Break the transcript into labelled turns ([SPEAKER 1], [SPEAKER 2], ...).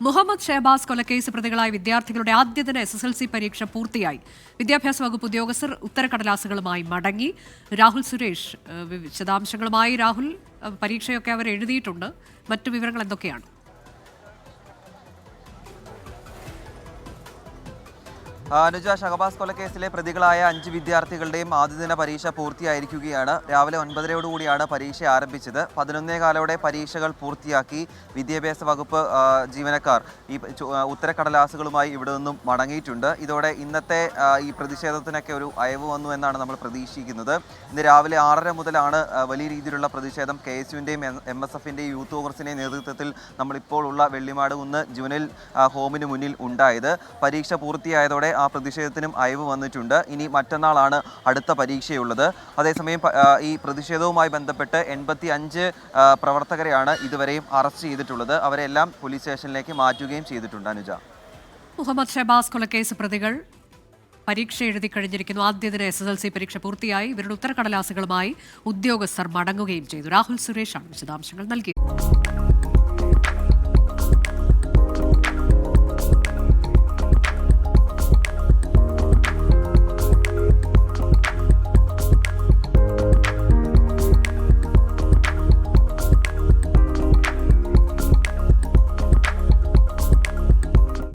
[SPEAKER 1] മുഹമ്മദ് ഷഹബാസ് കൊലക്കേസ് പ്രതികളായ വിദ്യാർത്ഥികളുടെ ആദ്യദിന SSLC പരീക്ഷ പൂർത്തിയായി. വിദ്യാഭ്യാസ വകുപ്പ് ഉദ്യോഗസ്ഥർ ഉത്തരക്കടലാസുകളുമായി മടങ്ങി. രാഹുൽ സുരേഷ് വിശദാംശങ്ങളുമായി. രാഹുൽ, പരീക്ഷയൊക്കെ അവർ എഴുതിയിട്ടുണ്ട്. മറ്റു വിവരങ്ങൾ എന്തൊക്കെയാണ്?
[SPEAKER 2] അനുജ, ഷഹബാസ് കൊലക്കേസിലെ പ്രതികളായ 5 വിദ്യാർത്ഥികളുടെയും ആദ്യദിന പരീക്ഷ പൂർത്തിയായിരിക്കുകയാണ്. രാവിലെ 9:30 പരീക്ഷ ആരംഭിച്ചത്. 11:15 പരീക്ഷകൾ പൂർത്തിയാക്കി വിദ്യാഭ്യാസ വകുപ്പ് ജീവനക്കാർ ഈ ഉത്തരക്കടലാസുകളുമായി ഇവിടെ നിന്നും മടങ്ങിയിട്ടുണ്ട്. ഇതോടെ ഇന്നത്തെ ഈ പ്രതിഷേധത്തിനൊക്കെ ഒരു അയവ് വന്നു എന്നാണ് നമ്മൾ പ്രതീക്ഷിക്കുന്നത്. ഇന്ന് രാവിലെ 6:30 മുതലാണ് വലിയ രീതിയിലുള്ള പ്രതിഷേധം KSUവിൻ്റെയും MSFിൻ്റെയും യൂത്ത് കോൺഗ്രസിൻ്റെയും നേതൃത്വത്തിൽ നമ്മളിപ്പോൾ ഉള്ള വെള്ളിമാട് കുന്ന് ജുവനൈൽ ഹോമിന് മുന്നിൽ ഉണ്ടായത്. പരീക്ഷ പൂർത്തിയായതോടെ ആ പ്രതിഷേധത്തിനും അയവ് വന്നിട്ടുണ്ട്. ഇനി മറ്റന്നാളാണ് അടുത്ത പരീക്ഷയുള്ളത്. അതേസമയം ഈ പ്രതിഷേധവുമായി ബന്ധപ്പെട്ട് 85 പ്രവർത്തകരെയാണ് ഇതുവരെയും അറസ്റ്റ് ചെയ്തിട്ടുള്ളത്. അവരെല്ലാം പോലീസ് സ്റ്റേഷനിലേക്ക് മാറ്റുകയും ചെയ്തിട്ടുണ്ട്. അനുജ,
[SPEAKER 1] മുഹമ്മദ് ഷഹബാസ് കൊലക്കേസ് പ്രതികൾ പരീക്ഷ എഴുതി കഴിഞ്ഞിരിക്കുന്നു. ആദ്യദിന SSLC പരീക്ഷ പൂർത്തിയായി. ഇവരുടെ ഉത്തരക്കടലാസുകളുമായി ഉദ്യോഗസ്ഥർ മടങ്ങുകയും ചെയ്തു. രാഹുൽ സുരേഷാണ് വിശദാംശങ്ങൾ നൽകിയത്.